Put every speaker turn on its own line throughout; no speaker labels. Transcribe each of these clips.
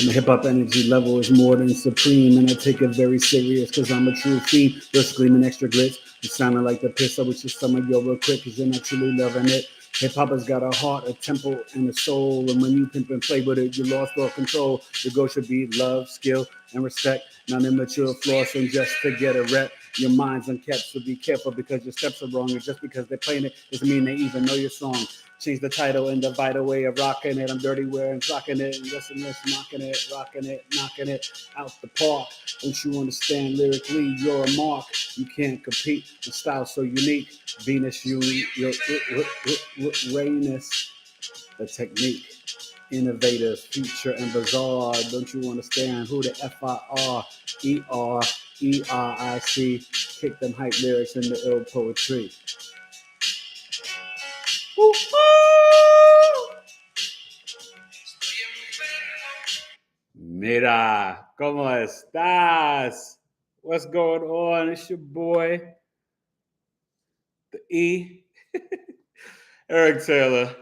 And the hip-hop energy level is more than supreme, and I take it very serious because I'm a true fiend. Just gleaming extra glitz. You sounding like the piss. I wish you some of your real quick because you're not truly loving it. Hip-hop has got a heart, a temple, and a soul. And when you pimp and play with it, you lost all control. Your goal should be love, skill, and respect. Not immature flossing just to get a rep. Your mind's unkept, so be careful because your steps are wrong. And just because they're playing it doesn't mean they even know your song. Change the title in the vital way of rocking it. I'm dirty wearing, rocking it, and listen, mocking it, rocking it, knocking it out the park. Don't you understand lyrically? You're a mark. You can't compete. The style so unique. Venus-Uranus, the technique. Innovative, future, and bizarre. Don't you understand who the FIRERERIC? Kick them hype lyrics in the ill poetry. Mira, ¿cómo estás? What's going on? It's your boy, the E, Eric Taylor,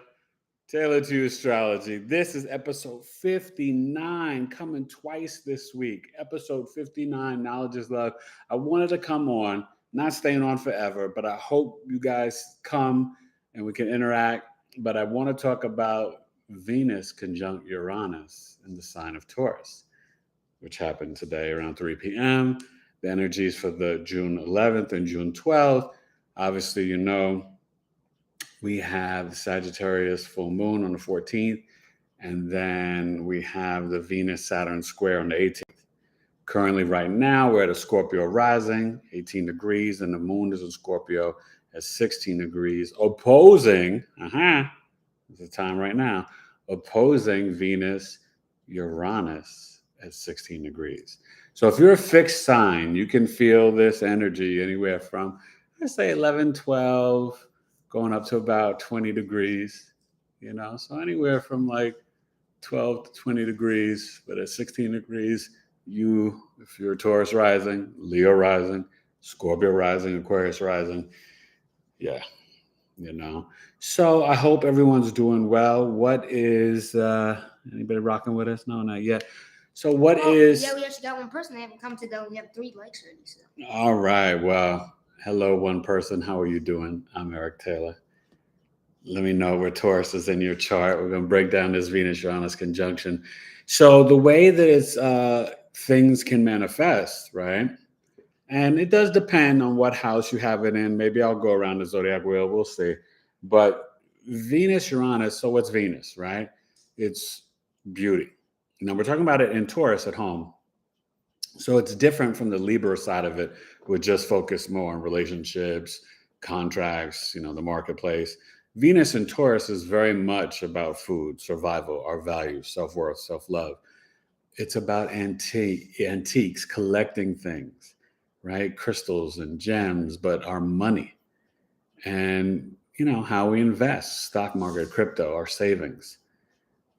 Taylored2U Astrology. This is episode 59, coming twice this week. Episode 59, Knowledge is Love. I wanted to come on, not staying on forever, but I hope you guys come and we can interact. But I want to talk about Venus conjunct Uranus in the sign of Taurus, which happened today around 3 p.m. The energies for the June 11th and June 12th. Obviously, you know, we have the Sagittarius full moon on the 14th, and then we have the Venus-Saturn square on the 18th. Currently, right now, we're at a Scorpio rising, 18 degrees, and the moon is in Scorpio at 16 degrees, opposing, it's the time right now, opposing Venus-Uranus at 16 degrees. So if you're a fixed sign, you can feel this energy anywhere from, let's say 11, 12, going up to about 20 degrees, you know? So anywhere from like 12 to 20 degrees, but at 16 degrees, if you're a Taurus rising, Leo rising, Scorpio rising, Aquarius rising, yeah, you know. So I hope everyone's doing well. What is, anybody rocking with us? No, not yet. So
Yeah, we actually got one person that haven't come to though. We have 3 likes already. So.
All right, well, hello, one person. How are you doing? I'm Eric Taylor. Let me know where Taurus is in your chart. We're going to break down this Venus-Uranus conjunction. So the way that it's things can manifest, right? And it does depend on what house you have it in. Maybe I'll go around the zodiac wheel. We'll see. But Venus-Uranus, so what's Venus, right? It's beauty. Now, we're talking about it in Taurus at home. So it's different from the Libra side of it, which just focus more on relationships, contracts, you know, the marketplace. Venus in Taurus is very much about food, survival, our values, self-worth, self-love. It's about antiques, collecting things, right? Crystals and gems, but our money and, you know, how we invest, stock market, crypto, our savings.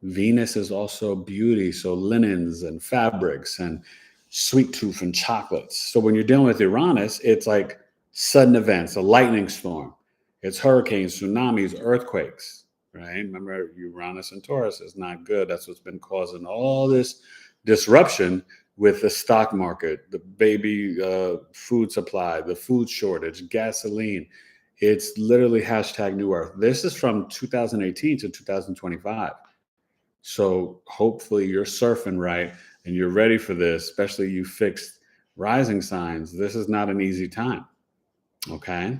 Venus is also beauty, so linens and fabrics and sweet tooth and chocolates. So when you're dealing with Uranus, it's like sudden events, a lightning storm. It's hurricanes, tsunamis, earthquakes, right? Remember, Uranus and Taurus is not good. That's what's been causing all this disruption with the stock market, the baby food supply, the food shortage, gasoline. It's literally #New Earth. This is from 2018 to 2025. So hopefully you're surfing right and you're ready for this, especially you fixed rising signs. This is not an easy time, okay?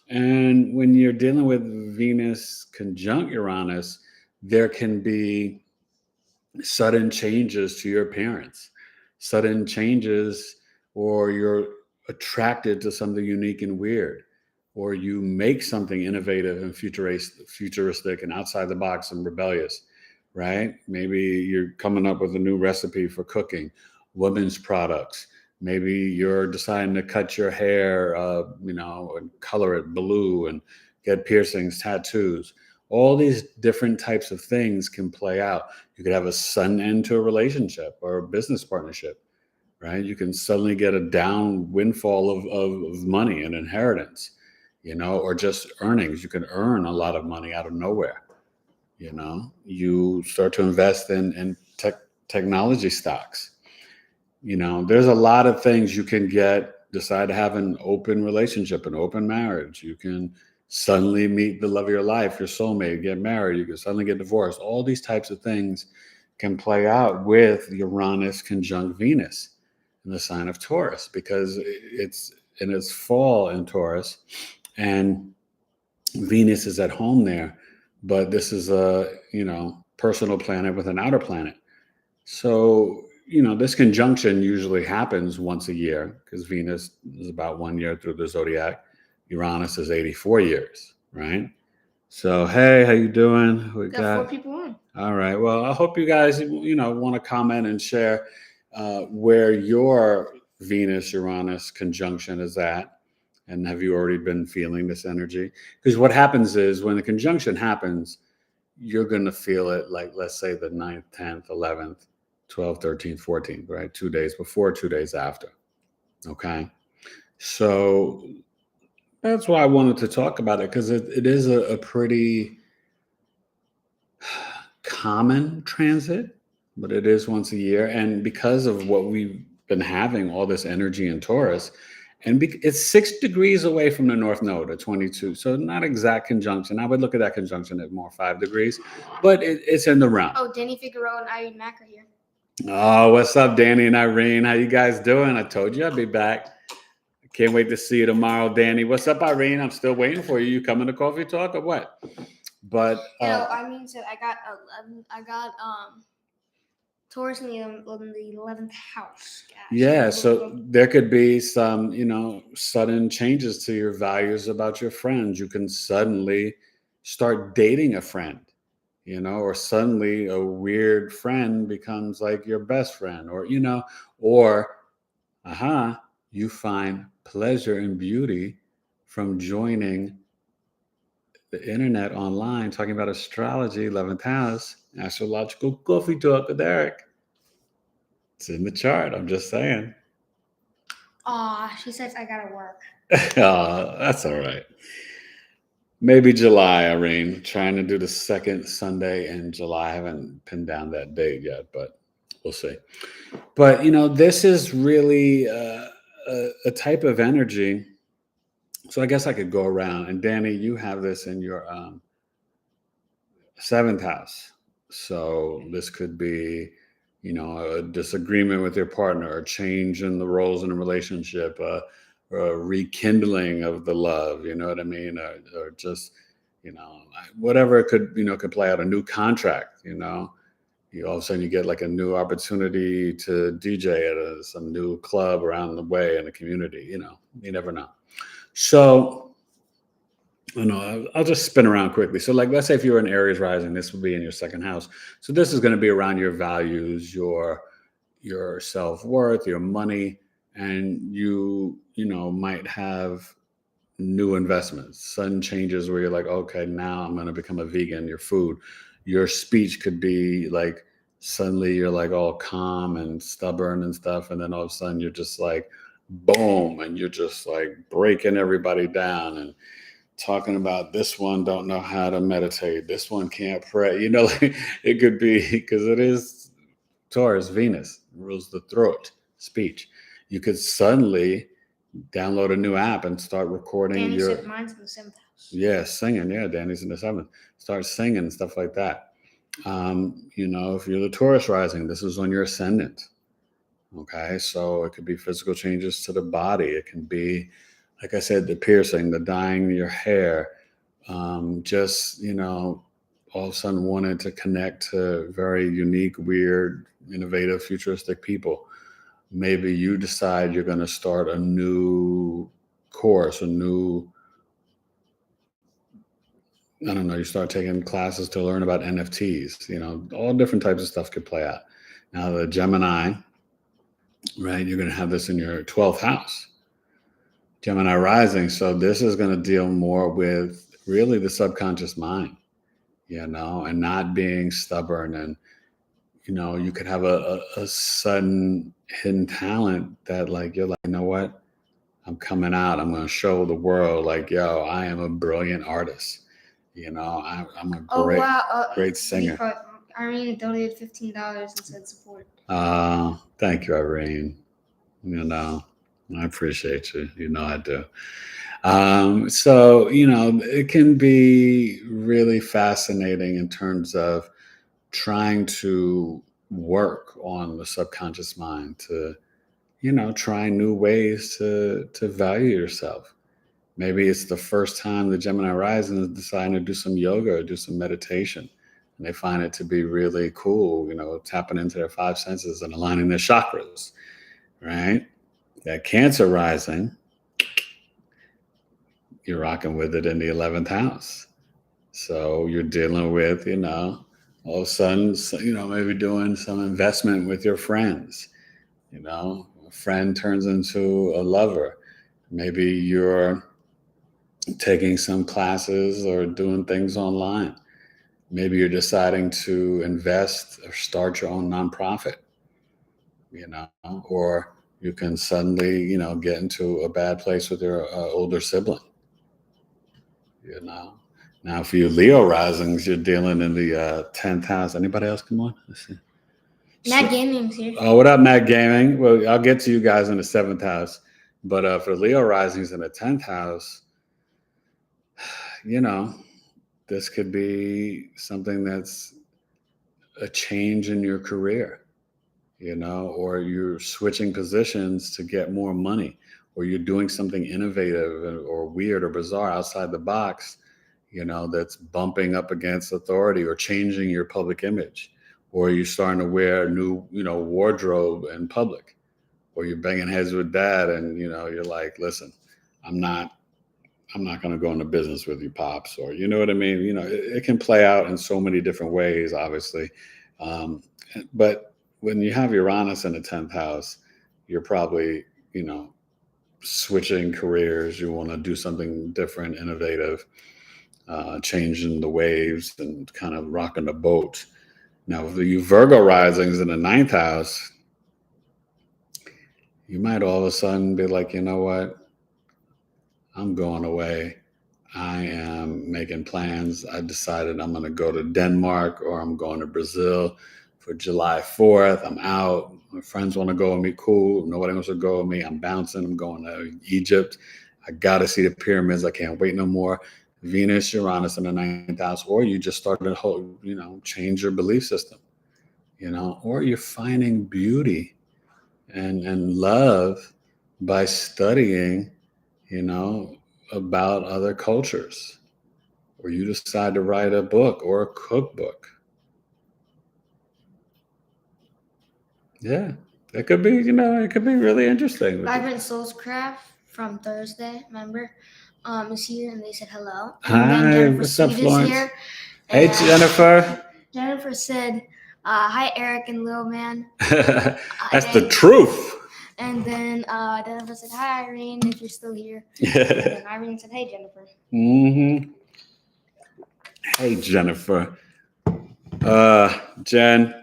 And when you're dealing with Venus conjunct Uranus, there can be sudden changes to your appearance, sudden changes, or you're attracted to something unique and weird, or you make something innovative and futuristic and outside the box and rebellious, right? Maybe you're coming up with a new recipe for cooking, women's products. Maybe you're deciding to cut your hair, and color it blue and get piercings, tattoos. All these different types of things can play out. You could have a sudden end to a relationship or a business partnership, right? You can suddenly get a down windfall of money and inheritance, or just earnings. You can earn a lot of money out of nowhere. You start to invest in technology stocks. There's a lot of things you can decide to have an open relationship, an open marriage. You can suddenly meet the love of your life, your soulmate, get married. You can suddenly get divorced. All these types of things can play out with Uranus conjunct Venus in the sign of Taurus, because it's in its fall in Taurus, and Venus is at home there. But this is a, personal planet with an outer planet. So, this conjunction usually happens once a year, because Venus is about 1 year through the zodiac. Uranus is 84 years, right? So, hey, how you doing? We
got 4 people on.
All right. Well, I hope you guys, want to comment and share where your Venus-Uranus conjunction is at. And have you already been feeling this energy? Because what happens is when the conjunction happens, you're going to feel it, like, let's say the 9th, 10th, 11th, 12th, 13th, 14th, right? 2 days before, 2 days after. Okay. So that's why I wanted to talk about it, because it is a pretty common transit, but it is once a year. And because of what we've been having, all this energy in Taurus, and it's 6 degrees away from the North Node at 22. So not exact conjunction. I would look at that conjunction at more 5 degrees, but it's in the realm.
Oh, Danny Figueroa and Irene Mack are here.
Oh, what's up, Danny and Irene? How you guys doing? I told you I'd be back. Can't wait to see you tomorrow, Danny. What's up, Irene? I'm still waiting for you. You coming to Coffee Talk or what? But
Irene said I got 11. I got Taurus in the 11th house. Gosh.
Yeah, so there could be some, sudden changes to your values about your friends. You can suddenly start dating a friend, or suddenly a weird friend becomes like your best friend, or, you find pleasure and beauty from joining the internet online, talking about astrology, 11th house, astrological coffee talk with Eric. It's in the chart. I'm just saying.
She says I gotta work.
That's all right. Maybe July, Irene. Trying to do the second Sunday in July. I haven't pinned down that date yet, but we'll see. But, this is really a type of energy. So I guess I could go around. And Danny, you have this in your 7th house. So this could be, a disagreement with your partner, a change in the roles in a relationship, a rekindling of the love, you know what I mean? Or just, whatever it could play out, a new contract, all of a sudden you get like a new opportunity to DJ at some new club around the way in the community, you never know. So, I'll just spin around quickly. So, like, let's say if you're in Aries rising, this will be in your 2nd house. So this is going to be around your values, your self-worth, your money, and you might have new investments, sudden changes where you're like, okay, now I'm going to become a vegan. Your food, your speech could be like, suddenly you're like all calm and stubborn and stuff, and then all of a sudden you're just like, boom, and you're just like breaking everybody down and talking about this one don't know how to meditate, this one can't pray, it could be, because it is Taurus, Venus rules the throat, speech. You could suddenly download a new app and start recording.
Danny said mine's in the 7th house.
Yeah, singing. Yeah, Danny's in the 7th. Start singing and stuff like that. If you're the Taurus rising, this is on your ascendant. Okay, so it could be physical changes to the body. It can be, like I said, the piercing, the dyeing your hair, just, all of a sudden wanted to connect to very unique, weird, innovative, futuristic people. Maybe you decide you're going to start a new course, a new I don't know, you start taking classes to learn about NFTs, all different types of stuff could play out. Now, the Gemini, right, you're going to have this in your 12th house, Gemini rising. So this is going to deal more with really the subconscious mind, and not being stubborn. And, you could have a sudden hidden talent that, like, you're like, you know what? I'm coming out. I'm going to show the world, like, yo, I am a brilliant artist. I'm a
Oh
great,
wow!
great singer.
Irene donated $15 and said support.
Thank you, Irene. I appreciate you. I do. So, it can be really fascinating in terms of trying to work on the subconscious mind to, try new ways to value yourself. Maybe it's the first time the Gemini rising is deciding to do some yoga or do some meditation. And they find it to be really cool, tapping into their five senses and aligning their chakras, right? That Cancer rising, you're rocking with it in the 11th house. So you're dealing with, all of a sudden, maybe doing some investment with your friends. A friend turns into a lover. Maybe you're taking some classes or doing things online. Maybe you're deciding to invest or start your own nonprofit, or you can suddenly, get into a bad place with your older sibling, Now, for you Leo risings, you're dealing in the 10th house. Anybody else come on? Let's see.
Matt Gaming's here.
Oh, what up, Matt Gaming? Well, I'll get to you guys in the 7th house. But for Leo risings in the 10th house, this could be something that's a change in your career, or you're switching positions to get more money, or you're doing something innovative or weird or bizarre outside the box, that's bumping up against authority or changing your public image, or you're starting to wear new, wardrobe in public, or you're banging heads with dad and, you're like, listen, I'm not going to go into business with you, pops, or, you know what I mean? It can play out in so many different ways, obviously. But when you have Uranus in the 10th house, you're probably, switching careers. You want to do something different, innovative, changing the waves and kind of rocking the boat. Now, with you Virgo risings in the 9th house, you might all of a sudden be like, you know what? I'm going away. I am making plans. I decided I'm going to go to Denmark or I'm going to Brazil for July 4th. I'm out. My friends want to go with me. Cool. Nobody wants to go with me. I'm bouncing. I'm going to Egypt. I got to see the pyramids. I can't wait no more. Venus, Uranus in the 9th house. Or you just started to change your belief system, or you're finding beauty and love by studying, about other cultures, or you decide to write a book or a cookbook. Yeah, it could be, it could be really interesting.
Vibrant Soulscraft from Thursday, remember, is here, and they said hello. And
Hi,
then Jennifer
what's up,
Sweet
Florence?
is here.
Hey,
And
Jennifer.
Jennifer said, hi, Eric and Lil Man.
That's the truth.
And then Jennifer said, hi, Irene, if you're still here. And then Irene said, hey, Jennifer.
Mm-hmm. Hey, Jennifer. Jen,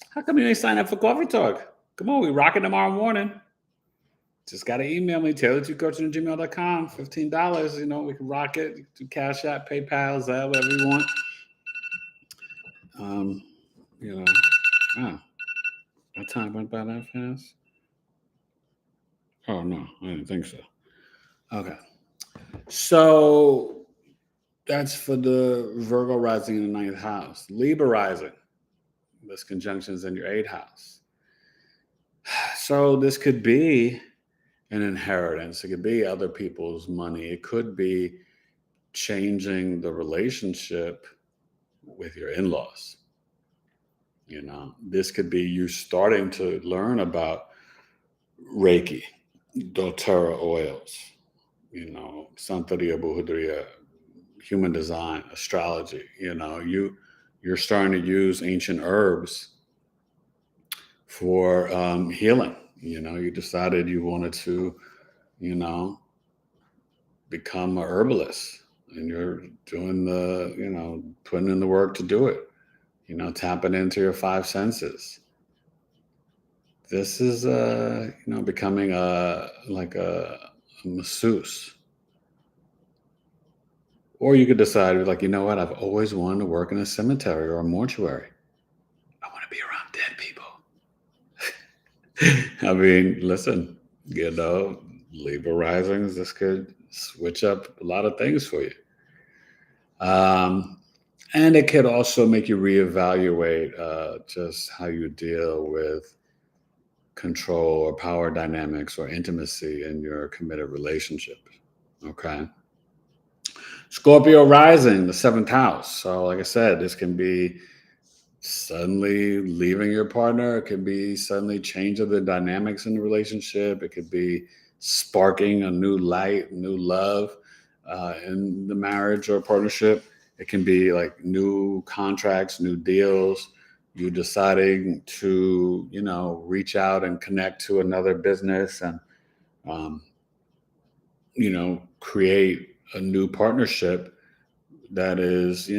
how come you ain't signed up for Coffee Talk? Come on, we rocking tomorrow morning. Just got to email me, Taylored2U@gmail.com. $15, we can rock it. Do Cash App, PayPal, Zelle, whatever you want. Wow. That time went by that fast? Oh, no, I didn't think so. Okay. So that's for the Virgo rising in the 9th house. Libra rising. This conjunction is in your 8th house. So this could be an inheritance. It could be other people's money. It could be changing the relationship with your in-laws. This could be you starting to learn about Reiki, doTERRA oils, Santeria, Brujeria, human design, astrology. You're starting to use ancient herbs for healing. You decided you wanted to, you know, become a herbalist, and you're doing putting in the work to do it. Tapping into your five senses. This is, becoming like a masseuse. Or you could decide, like, you know what? I've always wanted to work in a cemetery or a mortuary. I want to be around dead people. I mean, listen, Libra risings, this could switch up a lot of things for you. And it could also make you reevaluate just how you deal with control or power dynamics or intimacy in your committed relationship. Okay. Scorpio rising, the seventh house. So, like I said, this can be suddenly leaving your partner. It could be suddenly change of the dynamics in the relationship. It could be sparking a new light, new love in the marriage or partnership. It can be like new contracts, new deals. You deciding to, reach out and connect to another business and, create a new partnership that is,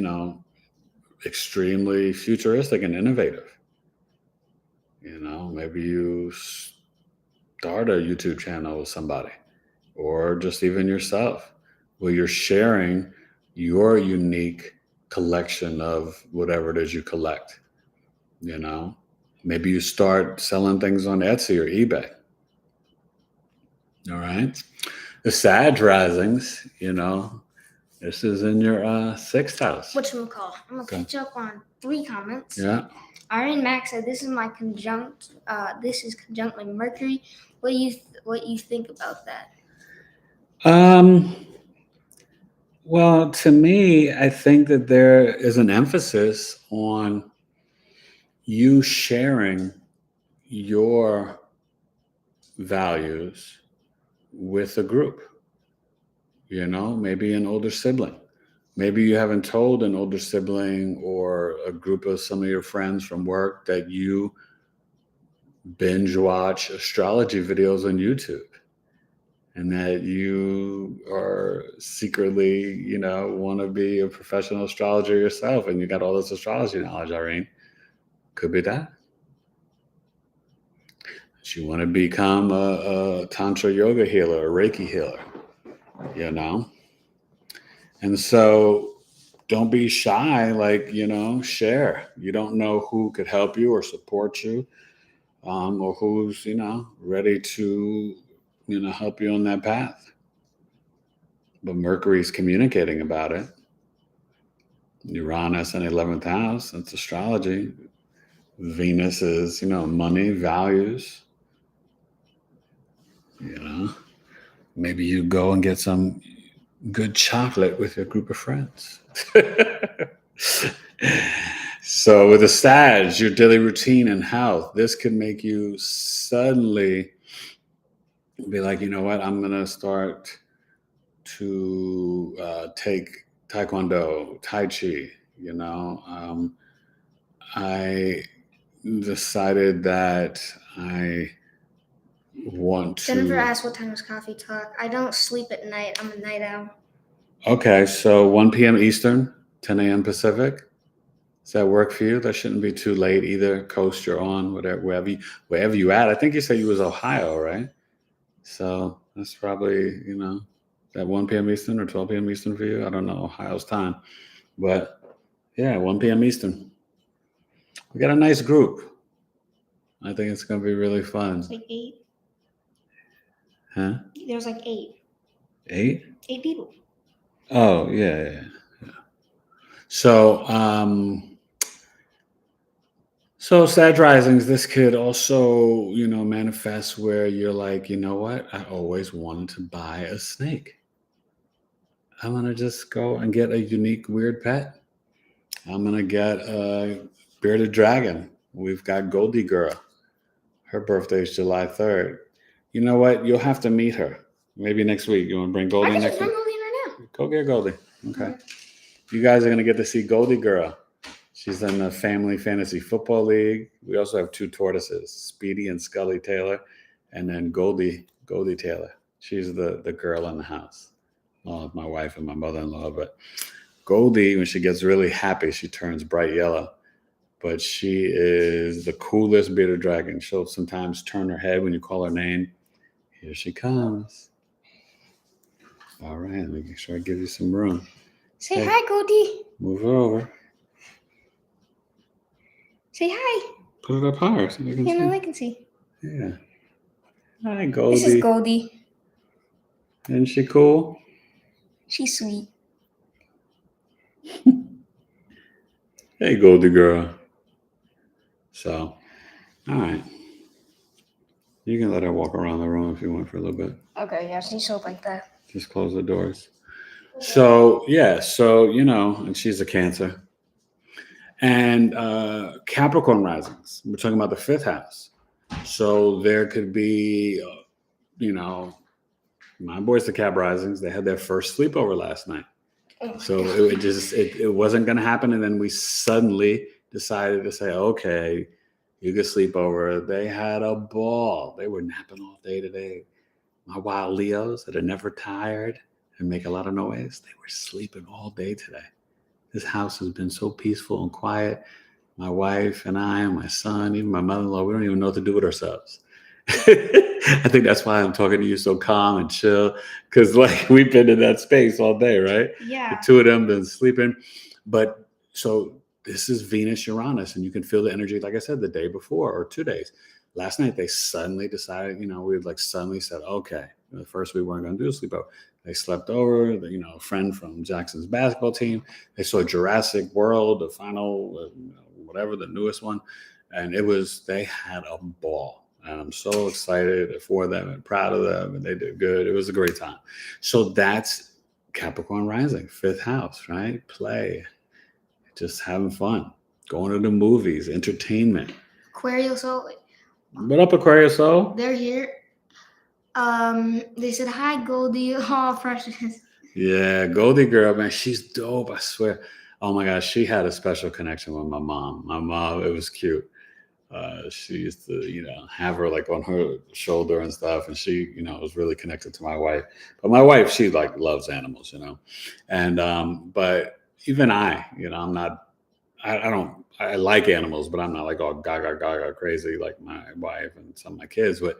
extremely futuristic and innovative. Maybe you start a YouTube channel with somebody, or just even yourself, where you're sharing your unique collection of whatever it is you collect. Maybe you start selling things on Etsy or eBay. All right. The Sag risings, this is in your sixth house.
Whatchamacall? I'm going to catch up on 3 comments.
Yeah.
Iron Max said, this is conjunct my Mercury. What you think about that?
Well, to me, I think that there is an emphasis on you sharing your values with a group. Maybe an older sibling. Maybe you haven't told an older sibling or a group of some of your friends from work that you binge watch astrology videos on YouTube, and that you are secretly, want to be a professional astrologer yourself, and you got all this astrology knowledge, Irene. Could be that. You want to become a Tantra yoga healer, a Reiki healer, And so don't be shy, share. You don't know who could help you or support you, or who's, ready to, help you on that path. But Mercury's communicating about it. Uranus in 11th house, that's astrology. Venus is, money, values. Maybe you go and get some good chocolate with your group of friends. So with the Sag, your daily routine and health, this could make you suddenly be like, you know what, I'm going to start to take Taekwondo, Tai Chi, I decided that I want to...
Jennifer asked, what time is coffee talk? I don't sleep at night. I'm a night owl.
Okay, so 1 p.m. Eastern, 10 a.m. Pacific. Does that work for you? That shouldn't be too late either. Coast you're on, wherever you at. I think you said you was Ohio, right? So that's probably, that 1 p.m. Eastern or 12 p.m. Eastern for you. I don't know Ohio's time. But yeah, 1 p.m. Eastern. We got a nice group. I think it's going to be really fun.
It's like 8.
Huh?
There's like 8.
8?
8 people.
Oh, yeah. So, so Sag risings, this could also, manifest where you're like, you know what? I always wanted to buy a snake. I'm going to just go and get a unique, weird pet. I'm going to get a bearded dragon. We've got Goldie Girl. Her birthday is July 3rd. You know what? You'll have to meet her. Maybe next week. You want to bring Goldie next week?
I can just bring Goldie right now.
Go get Goldie. Okay. You guys are going to get to see Goldie Girl. She's in the Family Fantasy Football League. We also have 2 tortoises, Speedy and Scully Taylor, and then Goldie Taylor. She's the girl in the house, along with my wife and my mother-in-law. But Goldie, when she gets really happy, she turns bright yellow. But she is the coolest bearded dragon. She'll sometimes turn her head when you call her name. Here she comes. All right, let me make sure I give you some room.
Say hi, Goldie.
Move her over.
Say hi.
Put it up higher so you can see.
Yeah, no, I can see.
Yeah. Hi, Goldie.
This is Goldie.
Isn't she cool?
She's sweet.
Hey, Goldie girl. So, all right. You can let her walk around the room if you want for a little bit.
Okay, yeah, she's so like that.
Just close the doors. So, yeah. So, and she's a Cancer. And Capricorn risings. We're talking about the 5th house. So there could be, my boys, the Cap risings, they had their first sleepover last night. So it wasn't going to happen. And then we suddenly decided to say, okay, you could sleep over. They had a ball. They were napping all day today. My wild Leos that are never tired and make a lot of noise, they were sleeping all day today. This house has been so peaceful and quiet. My wife and I and my son, even my mother-in-law, we don't even know what to do with ourselves. I think that's why I'm talking to you so calm and chill, because we've been in that space all day, right?
Yeah.
The 2 of them been sleeping. But so this is Venus-Uranus, and you can feel the energy, like I said, the day before or 2 days. Last night, they suddenly decided, we suddenly said, okay, at first we weren't going to do a sleepover. They slept over, a friend from Jackson's basketball team. They saw Jurassic World, the final, whatever, the newest one. And they had a ball. And I'm so excited for them and proud of them. And they did good. It was a great time. So that's Capricorn rising, 5th house, right? Play, just having fun, going to the movies, entertainment.
Aquarius, so
What up, Aquarius? So
they're here. They said hi, Goldie. Oh, precious.
Yeah, Goldie girl, man, she's dope. I swear. Oh my gosh, she had a special connection with my mom. My mom, it was cute. She used to, have her on her shoulder and stuff, and she, was really connected to my wife. But my wife, she loves animals, and but even I'm not. I like animals, but I'm not all gaga crazy like my wife and some of my kids. But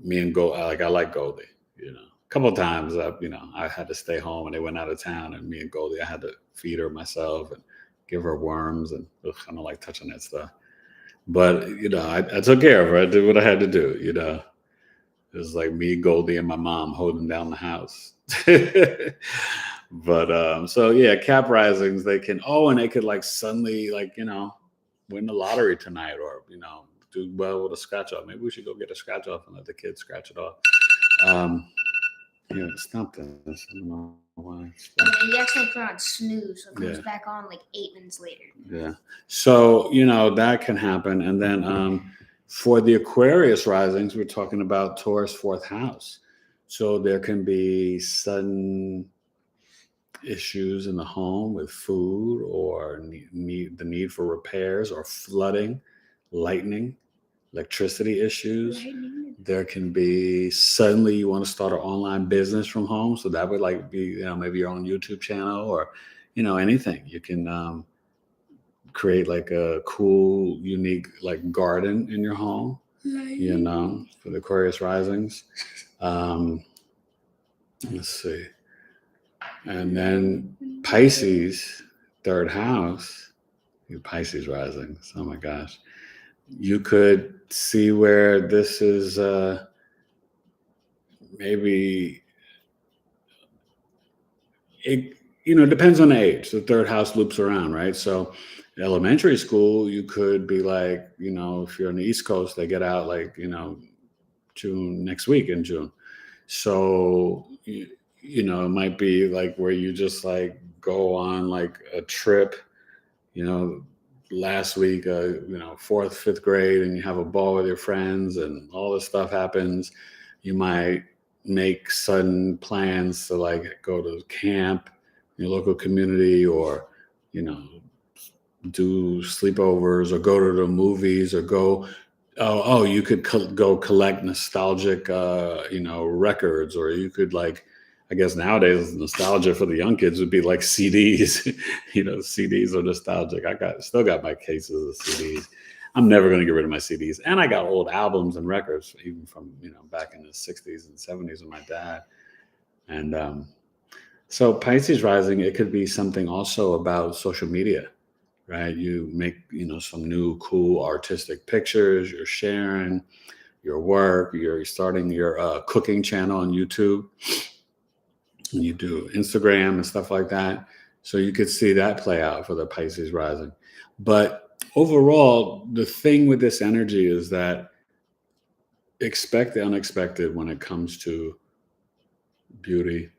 me and I like Goldie, A couple of times, I had to stay home and they went out of town, and me and Goldie, I had to feed her myself and give her worms, and I don't like touching that stuff. But I took care of her. I did what I had to do. It was me, Goldie, and my mom holding down the house. But so yeah, Cap risings, they can. Oh, and they could suddenly win the lottery tonight, or do well with a scratch off. Maybe we should go get a scratch off and let the kids scratch it off. Stop this. I don't know why.
You actually put on snooze, so it comes back on 8 minutes later.
Yeah. So, that can happen. And then for the Aquarius risings, we're talking about Taurus 4th house. So there can be sudden issues in the home with food, or the need for repairs, or flooding, lightning, electricity issues. There can be suddenly you want to start an online business from home. So that would be, maybe your own YouTube channel, or, anything. You can create a cool, unique garden in your home, for the Aquarius risings. Let's see. And then Pisces, 3rd house, Pisces risings. Oh my gosh. You could see where this is maybe it depends on the age. The 3rd house loops around, right? So elementary school, you could be if you're on the East Coast, they get out June, next week in June. So it might be where you just go on a trip, last week, 4th, 5th grade, and you have a ball with your friends and all this stuff happens. You might make sudden plans to go to camp your local community, or, you know, do sleepovers or go to the movies or go. Oh, you could go collect nostalgic, records, or you could, like, I guess nowadays nostalgia for the young kids would be like CDs. CDs are nostalgic. Still got my cases of CDs. I'm never going to get rid of my CDs. And I got old albums and records, even from, back in the 60s and 70s with my dad. And so Pisces rising, it could be something also about social media, right? You make, some new cool artistic pictures, you're sharing your work, you're starting your cooking channel on YouTube, and you do Instagram and stuff like that. So you could see that play out for the Pisces rising. But overall, the thing with this energy is that expect the unexpected when it comes to beauty,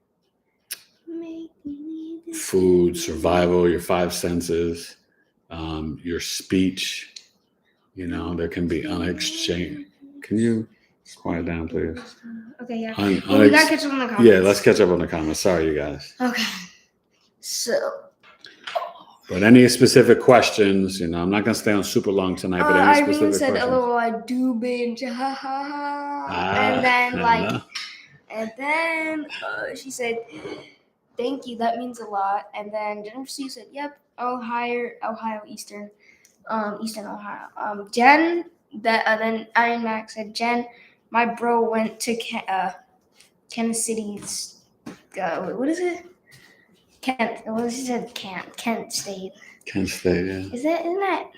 food, survival, your five senses, your speech. There can be unexchanged. Can you quiet down, please?
Okay, yeah. We gotta catch up on the comments.
Yeah, let's catch up on the comments. Sorry, you guys.
Okay. So.
But any specific questions, I'm not gonna stay on super long tonight. But any specific
Irene said,
questions?
"LOL, I do binge." Ha ha ha. And then she said, "Thank you, that means a lot." And then Jennifer Sue said, "Yep, Ohio, Eastern Ohio." Jen, then Iron Max said, "Jen, my bro went to Kansas City's. What is it? Kent. Well, she said Kent State.
Kent State, yeah.
Isn't that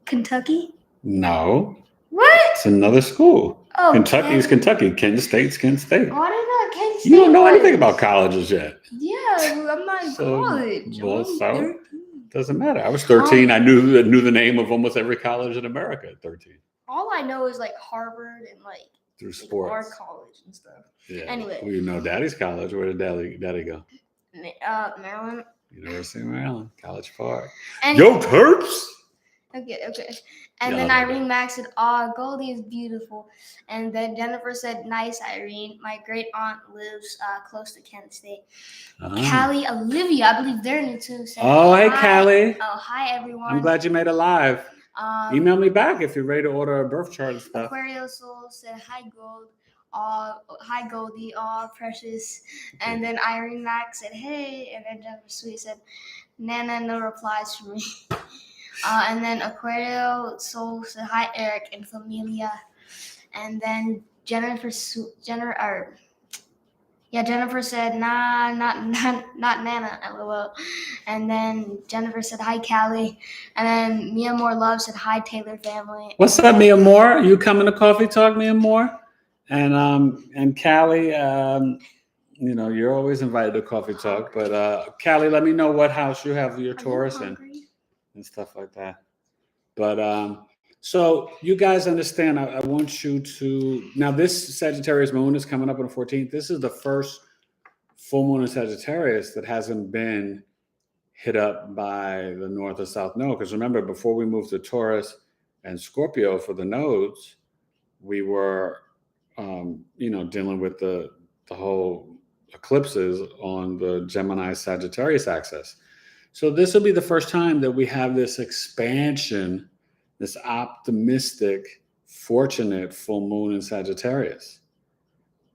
Kentucky?
No.
What?
It's another school.
Oh,
Kentucky's Kentucky. Kent State's Kent State.
Oh, I didn't know Kent State.
You don't know anything about colleges yet.
Yeah, I'm not in college.
So doesn't matter. I was 13. I knew the name of almost every college in America at 13.
All I know is like Harvard and like
through sports,
our college and stuff.
Yeah.
Anyway,
well, Daddy's college. Where did Daddy go?
Maryland.
University of Maryland, College Park.
And
Yo, Terps.
Okay. And then Irene Max said, Goldie is beautiful. And then Jennifer said, nice, Irene. My great aunt lives close to Kent State. Callie, Olivia, I believe they're new too. Said,
hey, Callie.
Oh, hi, everyone.
I'm glad you made it live. Email me back if you're ready to order a birth chart and stuff.
Aquario Soul said, hi, Gold. Hi, Goldie. Precious. And then Irene Max said, hey. And then Jennifer Sweet said, Nana, no replies from me. And then Aquario Soul said, hi, Eric and Familia. And then Jennifer said, nah, not Nana, LOL. And then Jennifer said, hi, Callie. And then Mia Moore Love said, hi, Taylor family.
What's up, Mia Moore? You coming to Coffee Talk, Mia Moore? And Callie, you're always invited to Coffee Talk. But Callie, let me know what house you have your Taurus and stuff like that. But so you guys understand, I want you to, now this Sagittarius moon is coming up on the 14th. This is the first full moon in Sagittarius that hasn't been hit up by the North or South node. Because remember, before we moved to Taurus and Scorpio for the nodes, we were, dealing with the whole eclipses on the Gemini Sagittarius axis. So this will be the first time that we have this expansion, this optimistic, fortunate full moon in Sagittarius.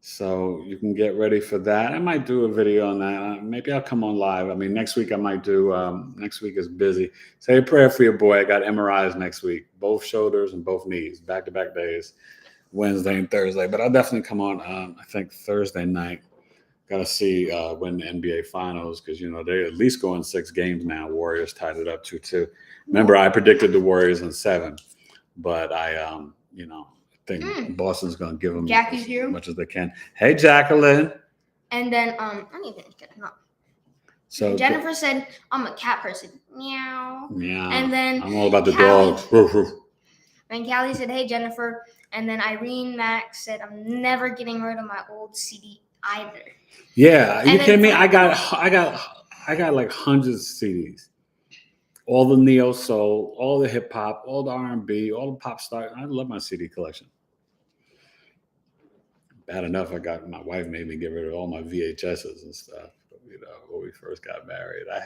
So you can get ready for that. I might do a video on that. Maybe I'll come on live. I mean, next week I might do, next week is busy. Say a prayer for your boy. I got MRIs next week, both shoulders and both knees, back-to-back days, Wednesday and Thursday. But I'll definitely come on, I think Thursday night. Got to see when the NBA Finals, because, they're at least going 6 games now. Warriors tied it up 2-2. Remember, I predicted the Warriors in 7, but I think Boston's going to give them
Jackie's here.
as much as they can. Hey, Jacqueline.
And then, I need to get him up. So Jennifer said, I'm a cat person. Meow.
Meow.
And then
I'm all about the dogs.
And Callie said, hey, Jennifer. And then Irene Max said, I'm never getting rid of my old CD either.
Yeah, are you kidding me? I got like hundreds of CDs. All the neo soul, all the hip hop, all the R&B, all the pop star. I love my CD collection. Bad enough, my wife made me get rid of all my VHSs and stuff. But when we first got married. I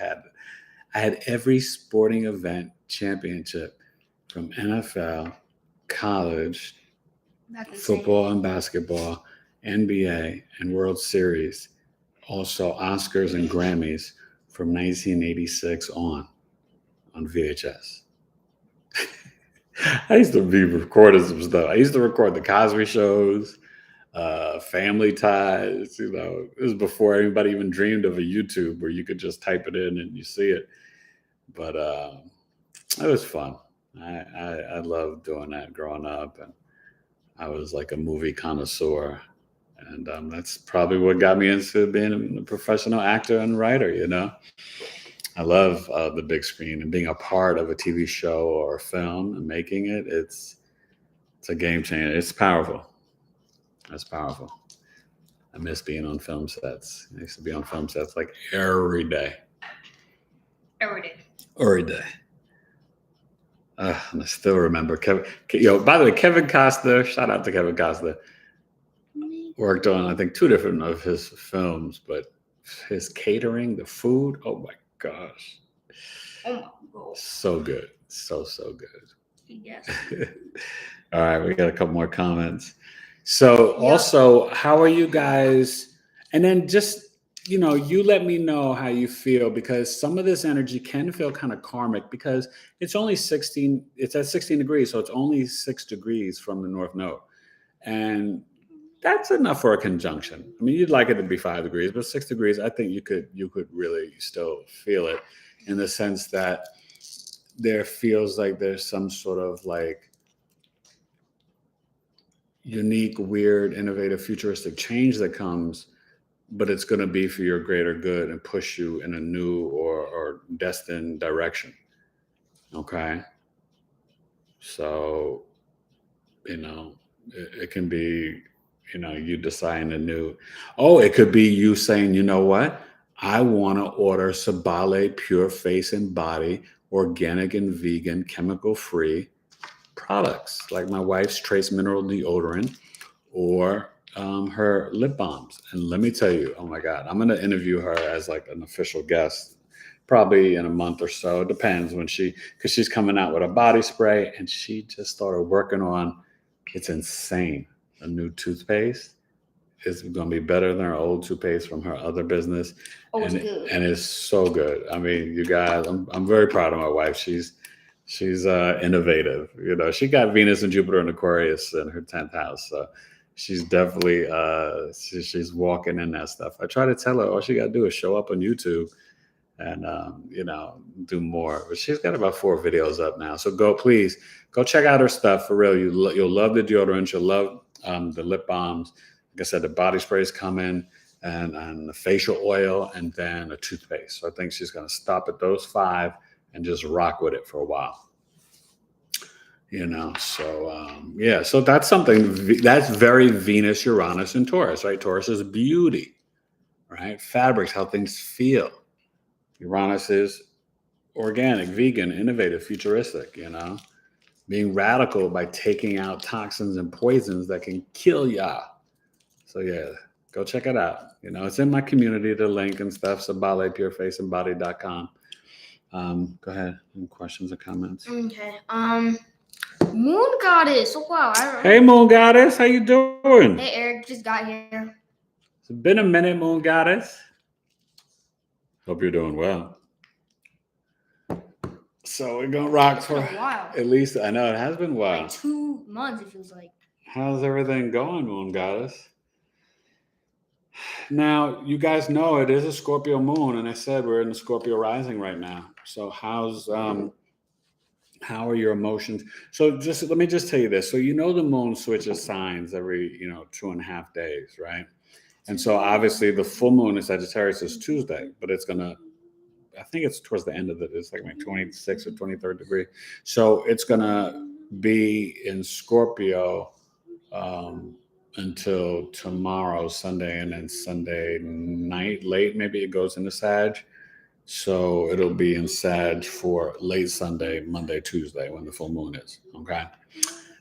had every sporting event championship from NFL, college, football and basketball, NBA, and World Series. Also Oscars and Grammys from 1986 on VHS. I used to be recording some stuff. I used to record the Cosby shows, Family Ties. It was before anybody even dreamed of a YouTube where you could just type it in and you see it. But it was fun. I loved doing that growing up, and I was like a movie connoisseur, and that's probably what got me into being a professional actor and writer. I love the big screen and being a part of a TV show or a film and making it. It's a game changer. It's powerful. That's powerful. I miss being on film sets. I used to be on film sets like every day. Every day. And I still remember Kevin. By the way, Kevin Costner. Shout out to Kevin Costner. Worked on, I think, 2 different of his films, but his catering, the food. Oh my gosh.
Oh my God.
So good. So good.
Yes.
All right, we got a couple more comments. So also, how are you guys? And then just, you let me know how you feel, because some of this energy can feel kind of karmic because it's only 16, it's at 16 degrees. So it's only 6 degrees from the North Node. And that's enough for a conjunction. I mean, you'd like it to be 5 degrees, but 6 degrees, I think you could really still feel it, in the sense that there feels like there's some sort of like unique, weird, innovative, futuristic change that comes, but it's going to be for your greater good and push you in a new or destined direction. Okay. So, it can be, you deciding it could be you saying, you know what? I want to order Sabale Pure Face and Body, organic and vegan, chemical-free products, like my wife's Trace Mineral Deodorant or her lip balms. And let me tell you, oh my God, I'm going to interview her as like an official guest, probably in a month or so. It depends because she's coming out with a body spray, and she just started working on, it's insane, a new toothpaste. It's going to be better than her old toothpaste from her other business. And it's so good. I mean, you guys, I'm very proud of my wife. She's innovative. She got Venus and Jupiter in Aquarius in her 10th house. So she's definitely, she's walking in that stuff. I try to tell her all she got to do is show up on YouTube and, do more. But she's got about 4 videos up now. So please go check out her stuff for real. You'll love the deodorant. You'll love the lip balms. Like I said, the body spray is coming, and the facial oil, and then a toothpaste. So I think she's going to stop at those 5 and just rock with it for a while. So so that's something that's very Venus, Uranus, and Taurus, right? Taurus is beauty, right? Fabrics, how things feel. Uranus is organic, vegan, innovative, futuristic, being radical by taking out toxins and poisons that can kill ya. So go check it out. It's in my community, the link and stuff. SabalePureFaceandBody.com. Go ahead. Any questions or comments?
Okay. Moon Goddess. Oh, wow.
Hey, Moon Goddess. How you doing?
Hey, Eric. Just got here.
It's been a minute, Moon Goddess. Hope you're doing well. So we're going to rock for
a while.
At least, I know it has been a while.
Like 2 months, it feels like.
How's everything going, Moon Goddess? Now, you guys know it is a Scorpio moon, and I said we're in the Scorpio rising right now. So how are your emotions? So let me just tell you this. So the moon switches signs every 2.5 days, right? And so obviously the full moon in Sagittarius is Tuesday, but I think it's towards the end of it's like my 26th or 23rd degree. So it's gonna be in Scorpio until tomorrow, Sunday, and then Sunday night, late, maybe it goes into Sag. So it'll be in Sag for late Sunday, Monday, Tuesday, when the full moon is, okay?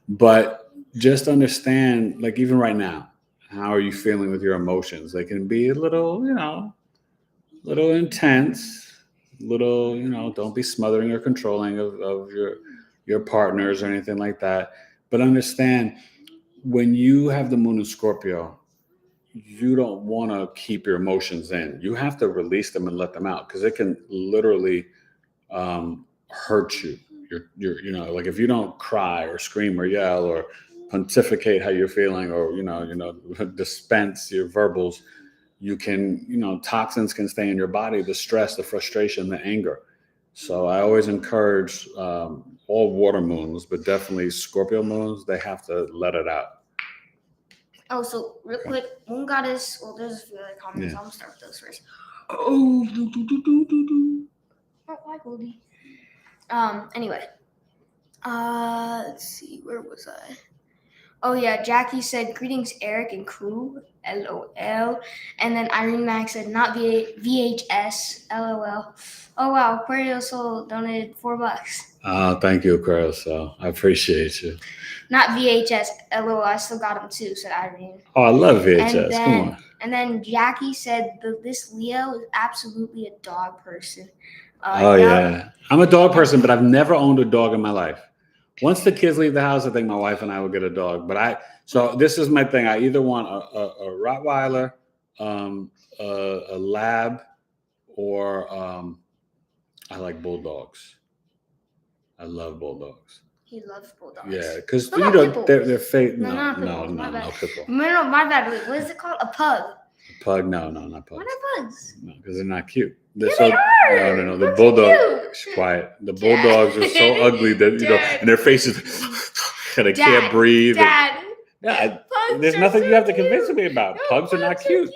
But just understand, like even right now, how are you feeling with your emotions? They can be a little, little intense, little, don't be smothering or controlling of your partners or anything like that. But understand, when you have the moon in Scorpio, you don't want to keep your emotions in. You have to release them and let them out, because it can literally hurt you. You're like, if you don't cry or scream or yell or pontificate how you're feeling, or dispense your verbals, you can, toxins can stay in your body, the stress, the frustration, the anger. So I always encourage all water moons, but definitely Scorpio moons, they have to let it out.
Oh, so real quick, Moon Goddess. Well, there's a few other comments.
Yeah.
I'm gonna start with those first. Oh, hi, Goldie. Anyway, let's see, where was I? Oh yeah, Jackie said greetings, Eric and crew. LOL. And then Irene Max said not VHS. LOL. Oh wow, Aquario Soul donated $4.
Thank you, Aquarius. So I appreciate you.
Not VHS. LOL. I still got them too, said Irene.
Oh, I love VHS. Come on.
And then Jackie said this Leo is absolutely a dog person.
Yeah. I'm a dog person, but I've never owned a dog in my life. Once the kids leave the house, I think my wife and I will get a dog. So this is my thing. I either want a Rottweiler, a Lab, or I like bulldogs. I love bulldogs.
He loves bulldogs.
Yeah, because they're fake. No, pit bull.
No, my bad. Wait, what is it called? A pug.
A pug? No, not pugs.
Why not pugs?
No, because they're not cute.
They are.
No. The bulldogs. Quiet. The bulldogs are so ugly that and their faces, and they can't breathe.
Dad.
There's nothing you have to convince me about. Pugs are not cute.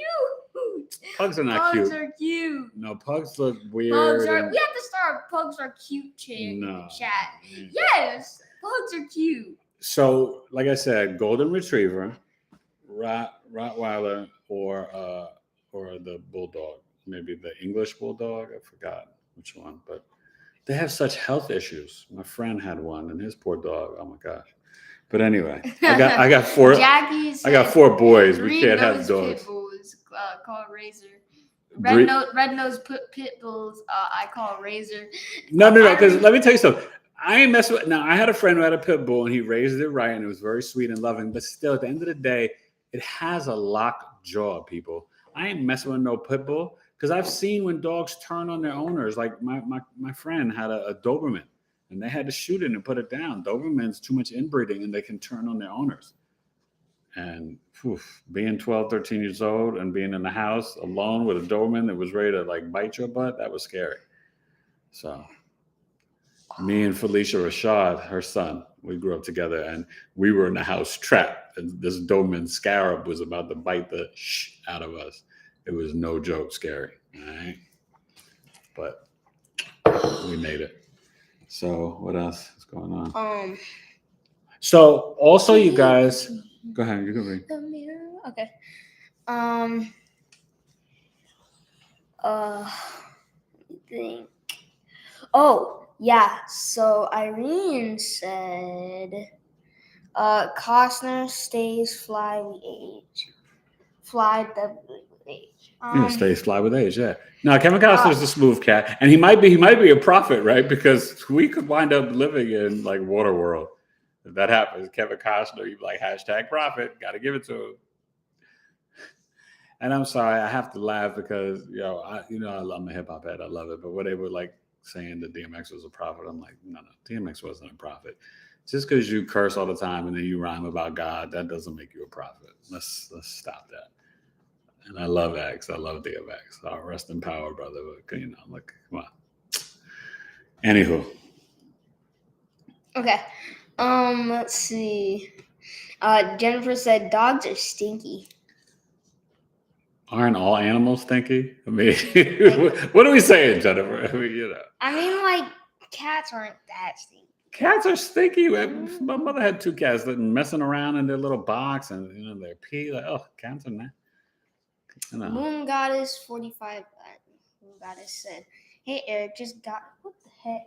Pugs are not cute.
Pugs are cute.
No, pugs look weird.
We have to start pugs are cute chat. Yes, pugs are cute.
So, like I said, golden retriever, Rottweiler, or the bulldog. Maybe the English bulldog. I forgot which one, but they have such health issues. My friend had one, and his poor dog. Oh my gosh. But anyway, I got four. I got 4 boys. We can't have dogs.
Pit bulls, call Razor. Red-nosed pit bulls. I call Razor.
No. Because let me tell you something. I ain't messing with. Now, I had a friend who had a pit bull, and he raised it right, and it was very sweet and loving. But still, at the end of the day, it has a locked jaw. People, I ain't messing with no pit bull, because I've seen when dogs turn on their owners. Like my friend had a Doberman. And they had to shoot it and put it down. Doberman's too much inbreeding, and they can turn on their owners. And being 12, 13 years old and being in the house alone with a Doberman that was ready to bite your butt, that was scary. So me and Felicia Rashad, her son, we grew up together, and we were in the house trapped. And this Doberman scarab was about to bite the out of us. It was no joke scary. All right. But we made it. So what else is going on? So also, you guys, go ahead. You can read.
The mirror. Okay. Think. Oh yeah. So Irene said, Costner stays fly with age. Fly the age.
Stays fly with age, yeah. Now, Kevin Costner's a smooth cat, and he might be a prophet, right? Because we could wind up living in Waterworld. If that happens, Kevin Costner, you'd be like, #prophet, got to give it to him. And I'm sorry, I have to laugh because, I'm a hip hop head, I love it. But when they were saying that DMX was a prophet, I'm like, no, DMX wasn't a prophet. Just because you curse all the time and then you rhyme about God, that doesn't make you a prophet. Let's stop that. And I love X. I love DMX. So rest in power, brother. But, come on. Anywho.
Okay. Let's see. Jennifer said dogs are stinky.
Aren't all animals stinky? I mean, what are we saying, Jennifer? I mean,
cats aren't that stinky.
Cats are stinky. My mother had 2 cats that messing around in their little box, and their pee. Cats are not.
Moon Goddess 45. Moon Goddess said, "Hey Eric, just got what the heck?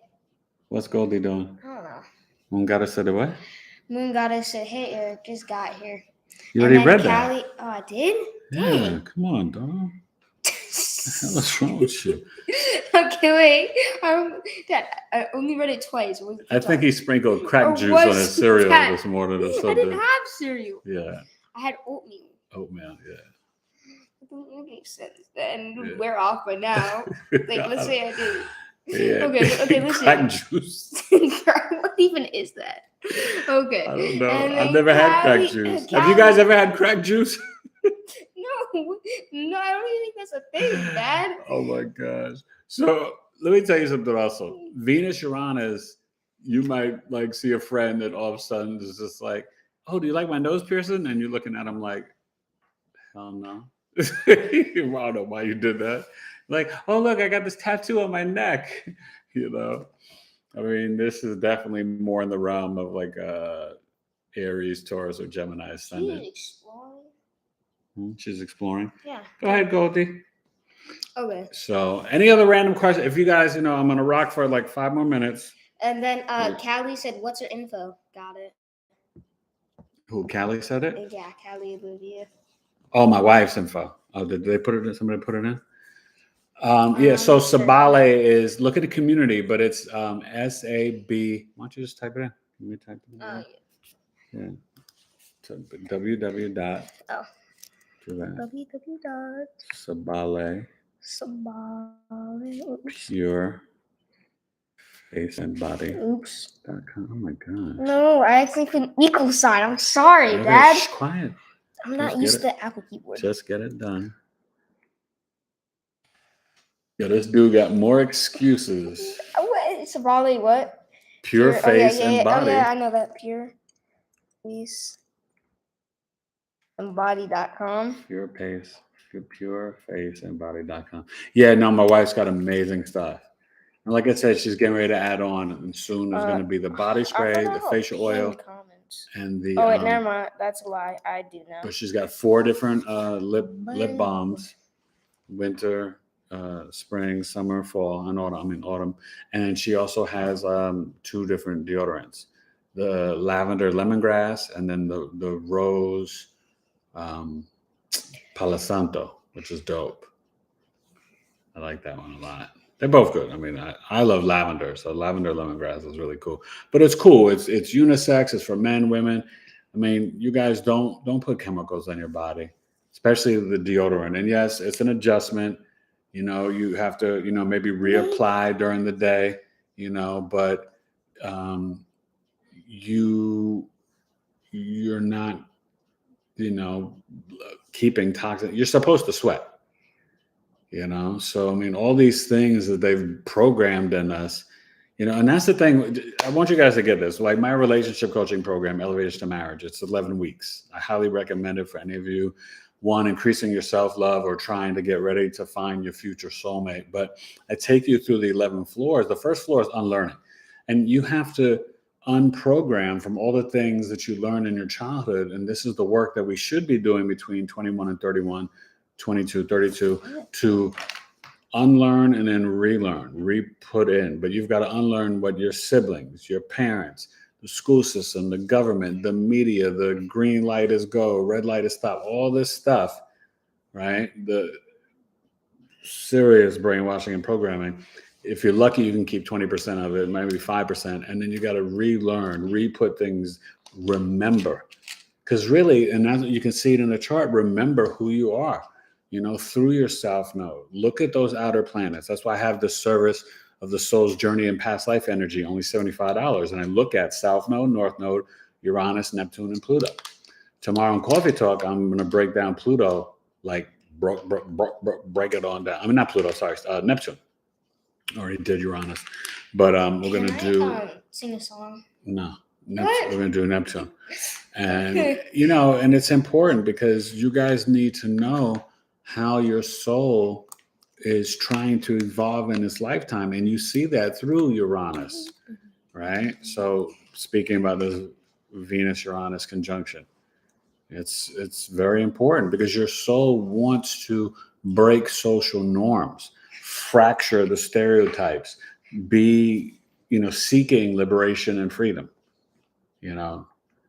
What's Goldie doing?
I don't know."
Moon Goddess said what?
Moon Goddess said, "Hey Eric, just got here."
You already read that?
Oh, I did?
Yeah, come on, dog. hell is wrong with you?
Okay, wait. Dad, I only read it twice.
I think he sprinkled crack juice on his cereal this morning or
I
something.
didn't have cereal.
Yeah.
I had oatmeal.
Oatmeal, yeah.
It doesn't make sense. Then we're off by now. Like, let's say I did.
Yeah.
Okay, listen.
Crack juice.
What even is that? Okay.
I don't know.
And
I've
then
never had crack juice. Have you guys ever had crack juice?
No, I don't even think that's a thing, Dad.
Oh my gosh. So let me tell you something also. Venus-Uranus, you might like see a friend and all of a sudden is just like, oh, do you like my nose piercing? And you're looking at him like, hell no. I don't know why you did that. Like, oh, look, I got this tattoo on my neck. You know, I mean, this is definitely more in the realm of like Aries, Taurus, or Gemini ascendant. She's exploring.
Yeah.
Go ahead, Goldie.
Okay.
So, any other random questions? If you guys, I'm going to rock for like 5 more minutes.
And then Callie said, what's your info? Got it.
Who, Callie said it?
Yeah, Callie Olivia.
Oh, my wife's info. Oh, did they put it in? Somebody put it in? Yeah, so Sabale is, look at the community, but it's S-A-B. Why don't you just type it in? Let me type it in. Yeah. So, www.
Oh.
Sabale. Pure face and body.
Oops.
.com. Oh my god.
No, I actually put an equal sign. I'm sorry,
Okay,
Dad.
shh, quiet.
I'm not used to the Apple keyboard.
Just get it done. Yeah, this dude got more excuses.
What? Sabale what?
Pure face and body.
Oh, yeah, I know that. Pure face and body.com.
Pure face and body.com. Yeah, no, my wife's got amazing stuff. And like I said, she's getting ready to add on, and soon there's going to be the body spray, the facial oil, and the.
Oh wait, never mind. That's a lie. I do know.
But she's got 4 different lip balms: winter, spring, summer, fall, and autumn. And she also has 2 different deodorants: the lavender lemongrass, and then the rose Palo Santo, which is dope. I like that one a lot. They're both good. I mean, I love lavender, so lavender lemongrass is really cool. But it's cool. It's unisex. It's for men, women. I mean, you guys don't put chemicals on your body, especially the deodorant. And yes, it's an adjustment. You have to, maybe reapply during the day. But you're not, keeping toxic. You're supposed to sweat. So I mean, all these things that they've programmed in us, and that's the thing. I want you guys to get this. Like my relationship coaching program, Elevators to Marriage, it's 11 weeks. I highly recommend it for any of you. One, increasing your self-love or trying to get ready to find your future soulmate. But I take you through the 11 floors. The first floor is unlearning. And you have to unprogram from all the things that you learned in your childhood. And this is the work that we should be doing between 21 and 31. 22, 32, to unlearn and then relearn, re-put in. But you've got to unlearn what your siblings, your parents, the school system, the government, the media, the green light is go, red light is stop, all this stuff, right? The serious brainwashing and programming. If you're lucky, you can keep 20% of it, maybe 5%. And then you got to relearn, re-put things, remember. Because really, and that's, you can see it in the chart, remember who you are. Through your South Node. Look at those outer planets. That's why I have the service of the soul's journey and past life energy, only $75. And I look at South Node, North Node, Uranus, Neptune, and Pluto. Tomorrow in Coffee Talk, I'm going to break down Pluto, like break it on down. I mean, not Pluto, sorry, Neptune. Already did Uranus. But we're going to
sing a song?
No. Neptune. We're going to do Neptune. And, and it's important because you guys need to know how your soul is trying to evolve in this lifetime. And you see that through Uranus, right? So speaking about this Venus-Uranus conjunction, it's very important because your soul wants to break social norms, fracture the stereotypes, be, seeking liberation and freedom.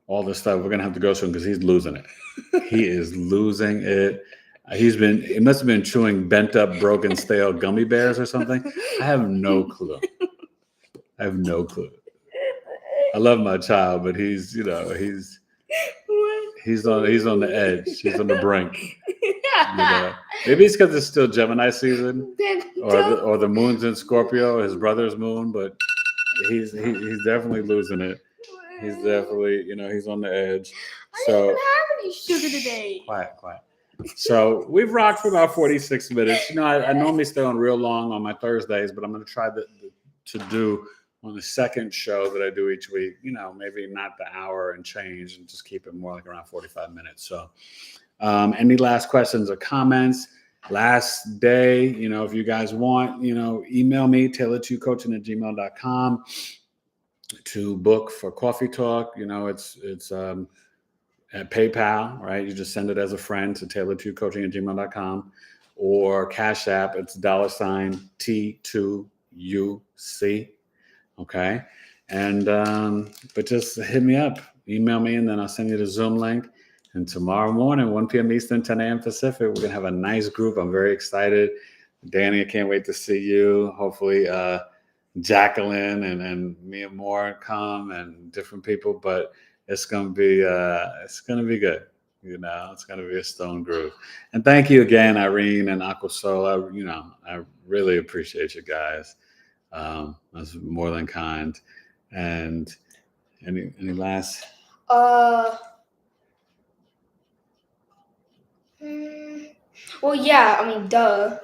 All this stuff we're going to have to go soon because he's losing it. He is losing it. He must have been chewing bent up, broken, stale gummy bears or something. I have no clue. I love my child, but he's on the edge. He's on the brink. Maybe it's because it's still Gemini season, or the moon's in Scorpio, his brother's moon, but he's definitely losing it. He's definitely, he's on the edge.
I didn't even have any sugar today.
Quiet. So we've rocked for about 46 minutes. I normally stay on real long on my Thursdays, but I'm going to try to do on the second show that I do each week, maybe not the hour and change, and just keep it more like around 45 minutes. So any last questions or comments? Last day, if you guys want, email me, Taylored2Coaching@gmail.com to book for coffee talk. It's at PayPal, right? You just send it as a friend to Taylored2Coaching@gmail.com, or Cash App. It's $T2UC. Okay. And, but just hit me up, email me, and then I'll send you the Zoom link. And tomorrow morning, 1 p.m. Eastern, 10 a.m. Pacific, we're going to have a nice group. I'm very excited. Danny, I can't wait to see you. Hopefully, Jacqueline and Mia Moore come, and different people, but it's going to be good. It's going to be a stone groove. And thank you again, Irene and Aquasol. I really appreciate you guys. That's more than kind. And any last?
Well, yeah. I mean, duh.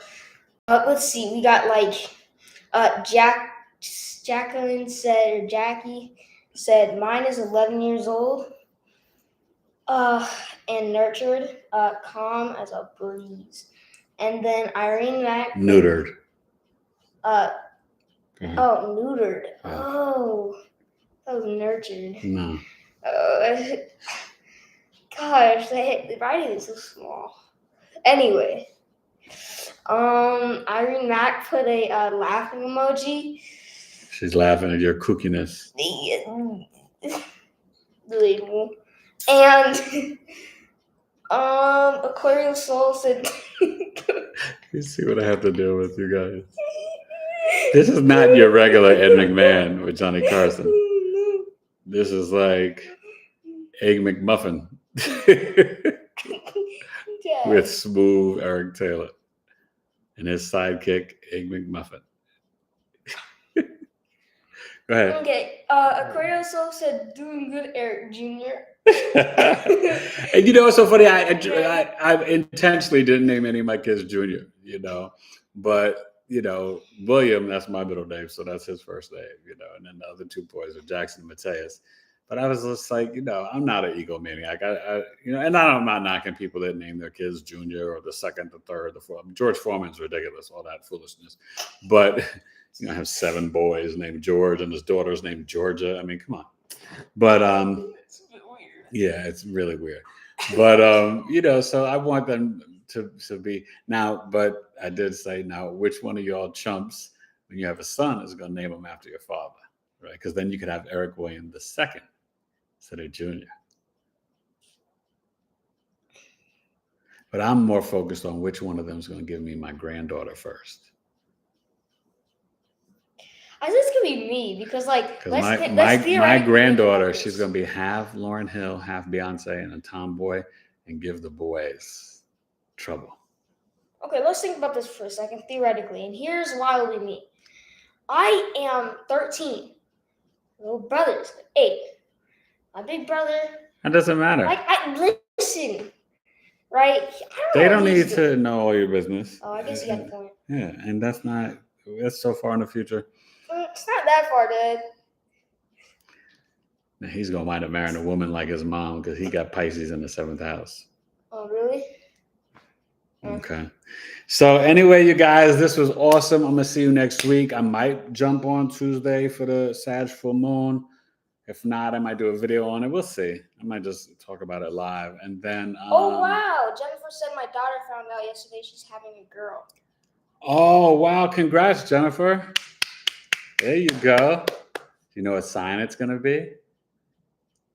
Let's see. We got Jackie said, mine is 11 years old. And nurtured, calm as a breeze. And then Irene Mack.
Neutered.
Neutered. Oh, that was nurtured.
No.
Gosh, the writing is so small. Anyway, Irene Mack put a laughing emoji.
She's laughing at your kookiness.
Relatable. And Aquarius Soul said.
You see what I have to deal with, you guys. This is not your regular Ed McMahon with Johnny Carson. This is like Egg McMuffin with smooth Eric Taylor and his sidekick, Egg McMuffin. Go ahead.
Okay. Aquarius Soul said, doing good, Eric Jr.
And it's so funny. I intentionally didn't name any of my kids Junior, but William, that's my middle name, so that's his first name, and then the other two boys are Jackson and Mateus. But I was just like, I'm not an egomaniac. And I'm not knocking people that name their kids Junior or the second, the third, the fourth. George Foreman's ridiculous, all that foolishness. But I have 7 boys named George, and his daughter's named Georgia. I mean, come on. But
it's a bit weird.
Yeah, it's really weird. But so I want them to be now. But I did say, now, which one of y'all chumps, when you have a son, is going to name him after your father, right? Because then you could have Eric William II instead of Junior. But I'm more focused on which one of them is going to give me my granddaughter first.
I think it's going to be me because,
my granddaughter, she's going to be half Lauryn Hill, half Beyonce, and a tomboy, and give the boys trouble. Okay,
let's think about this for a second, theoretically. And here's why it'll be me. I am 13. Little brother's 8. My big brother.
That doesn't matter.
Listen, right?
They don't need to know all your business.
Oh, I guess you got the point.
Yeah, and that's so far in the future.
It's not that far, Dad.
Now he's going to wind up marrying a woman like his mom because he got Pisces in the 7th house.
Oh, really?
Okay. So anyway, you guys, this was awesome. I'm going to see you next week. I might jump on Tuesday for the Sag full moon. If not, I might do a video on it. We'll see. I might just talk about it live. And then...
oh, wow. Jennifer said my daughter found out yesterday she's having a girl.
Oh, wow. Congrats, Jennifer. There you go. Do you know what sign it's going to be?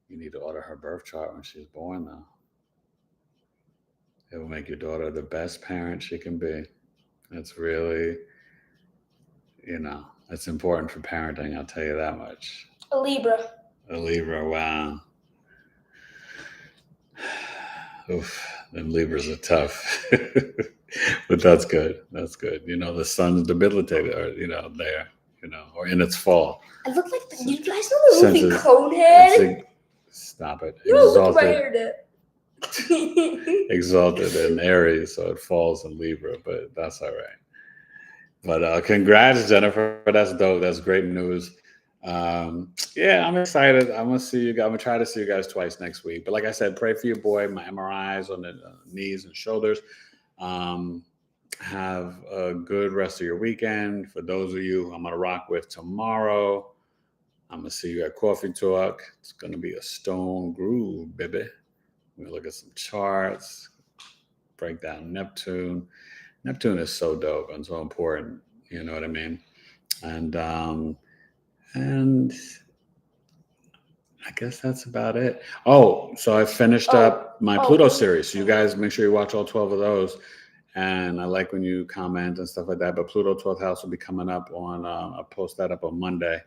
You need to order her birth chart when she's born, though. It will make your daughter the best parent she can be. It's really, it's important for parenting. I'll tell you that much.
A Libra.
A Libra, wow. Oof, them Libras are tough. But that's good. That's good. The sun's debilitated, or, there, or in its fall.
I look like you guys know the movie Conehead?
Stop it.
You don't look at my hair now.
Exalted in Aries, so it falls in Libra, but that's all right. But congrats, Jennifer. That's dope. That's great news. Yeah, I'm excited. I'm gonna try to see you guys twice next week. But like I said, pray for your boy. My MRIs on the knees and shoulders. Have a good rest of your weekend. For those of you I'm gonna rock with tomorrow, I'm gonna see you at Coffee Talk. It's gonna be a stone groove, baby. We're gonna look at some charts, break down Neptune. Neptune is so dope and so important. You know what I mean? And I guess that's about it. Oh, so I finished up my Pluto series. So you guys make sure you watch all 12 of those. And I like when you comment and stuff like that. But Pluto 12th house will be coming up on, I'll post that up on Monday.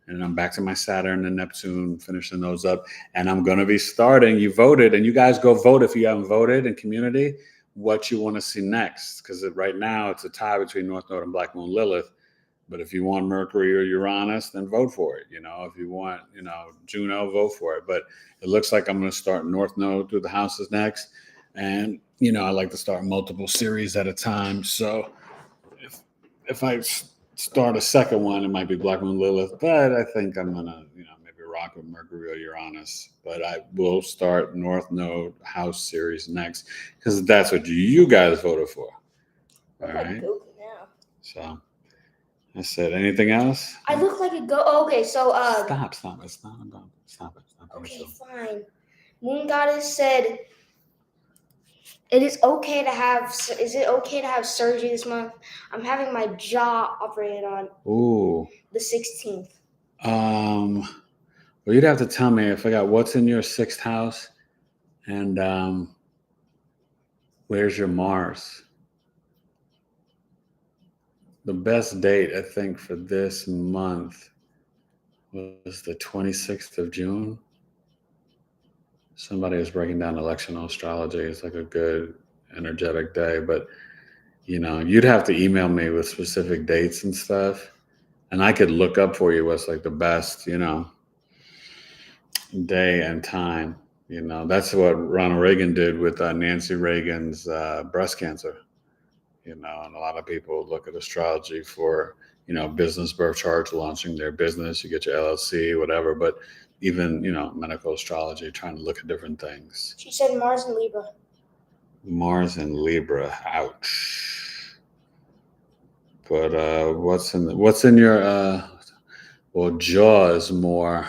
And I'm back to my Saturn and Neptune, finishing those up. And I'm going to be starting. You voted, and you guys go vote if you haven't voted in community, what you want to see next. Because right now it's a tie between North Node and Black Moon Lilith. But if you want Mercury or Uranus, then vote for it. If you want, Juno, vote for it. But it looks like I'm going to start North Node through the houses next. And, I like to start multiple series at a time. So if I start a second one, it might be Black Moon Lilith. But I think I'm going to, maybe rock with Mercury or Uranus. But I will start North Node house series next. Because that's what you guys voted for. All right. So. I said, anything else?
I look like a go. Okay, so
stop. It's not about. Stop it.
Okay, fine. Moon Goddess said, Is it okay to have surgery this month? I'm having my jaw operated on.
Ooh.
The 16th.
Well, you'd have to tell me. I forgot what's in your 6th house, and where's your Mars? The best date, I think, for this month was the 26th of June. Somebody was breaking down electional astrology. It's like a good, energetic day. But, you'd have to email me with specific dates and stuff. And I could look up for you what's like the best, day and time. That's what Ronald Reagan did with Nancy Reagan's breast cancer. And a lot of people look at astrology for, business birth charts, launching their business. You get your LLC, whatever. But even, medical astrology, trying to look at different things.
She said Mars and Libra.
Mars and Libra, ouch. But what's in your? Well, jaw is more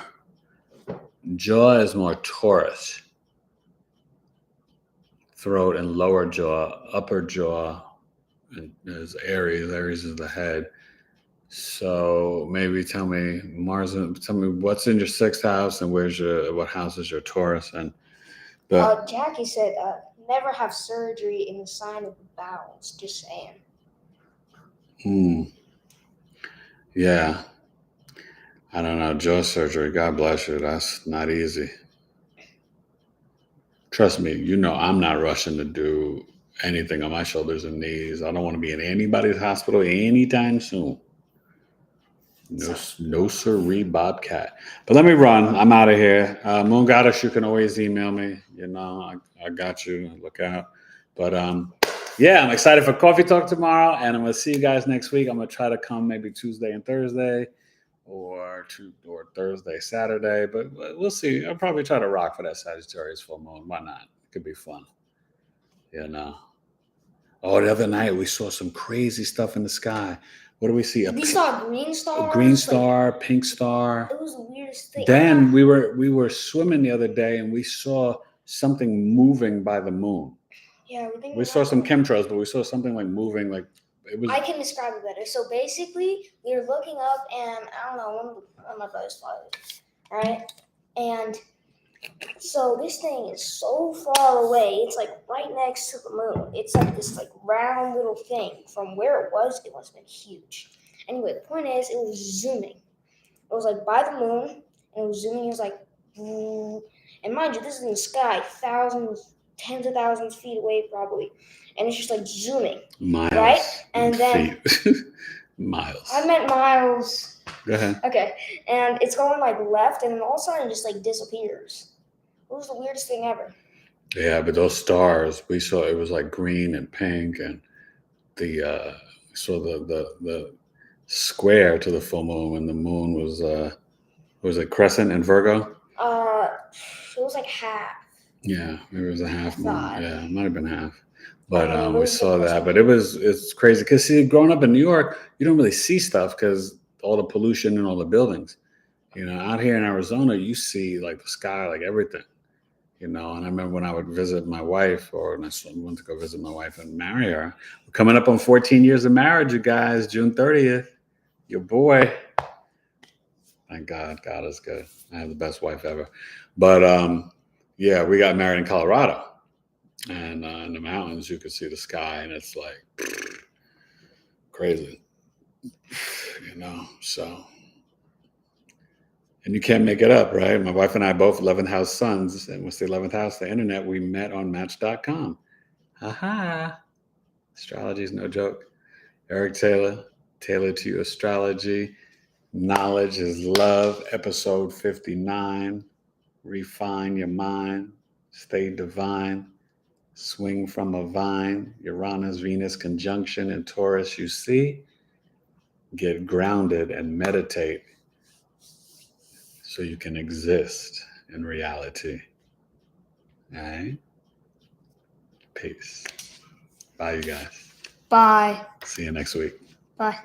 Taurus. Throat and lower jaw, upper jaw. Is Aries. Aries is the head. So maybe tell me what's in your 6th house and what house is your Taurus? And
Jackie said, never have surgery in the sign of the bowels. Just saying.
Yeah. I don't know. Jaw surgery. God bless you. That's not easy. Trust me. I'm not rushing to do anything on my shoulders and knees. I don't want to be in anybody's hospital anytime soon. No siree, Bobcat. But let me run. I'm out of here. Moon Goddess, you can always email me. I got you. Look out. But yeah, I'm excited for Coffee Talk tomorrow, and I'm gonna see you guys next week. I'm gonna try to come maybe Tuesday and Thursday, or Thursday, Saturday. But we'll see. I'll probably try to rock for that Sagittarius full moon. Why not? It could be fun. Oh, the other night we saw some crazy stuff in the sky. What do we see?
We saw a green star.
A green star, pink star.
It was the weirdest thing.
Then we were swimming the other day and we saw something moving by the moon.
Yeah,
we saw some chemtrails, but we saw something like moving, like it was.
I can describe it better. So basically, we were looking up, and I don't know, one of my brothers saw it, right? And So this thing is so far away. It's like right next to the moon. It's like this like round little thing. From where it must have been huge. Anyway, the point is, it was zooming. It was like by the moon, and it was zooming. It was like, and mind you, this is in the sky, thousands, tens of thousands of feet away, probably, and it's just like zooming.
Miles.
Right? And then
feet. Miles.
I meant miles.
Go ahead.
Okay, and it's going like left, and then all of a sudden it just like disappears. It was the weirdest thing ever.
Yeah, but those stars, we saw it was like green and pink, and the square to the full moon when the moon was a crescent in Virgo.
It was like half.
Yeah, maybe it was a half moon.
Thought.
Yeah, it might have been half. But
it
we
was
saw
the
that.
crescent.
But it's crazy because see, growing up in New York, you don't really see stuff because all the pollution and all the buildings. You know, out here in Arizona, you see like the sky, like everything. You know, and I remember when I would visit my wife, or when I went to go visit my wife and marry her. We're coming up on 14 years of marriage, you guys. June 30th. Your boy. Thank God. God is good. I have the best wife ever. But yeah, we got married in Colorado. And in the mountains, you could see the sky, and it's like crazy. You know, so. And you can't make it up, right? My wife and I both 11th house sons. And what's the 11th house? The internet. We met on Match.com. Haha. Astrology is no joke. Eric Taylor, Taylored2U Astrology. Knowledge is Love, episode 59. Refine your mind. Stay divine. Swing from a vine. Uranus, Venus conjunction in Taurus, you see. Get grounded and meditate so you can exist in reality. All right? Peace. Bye, you guys.
Bye.
See you next week.
Bye.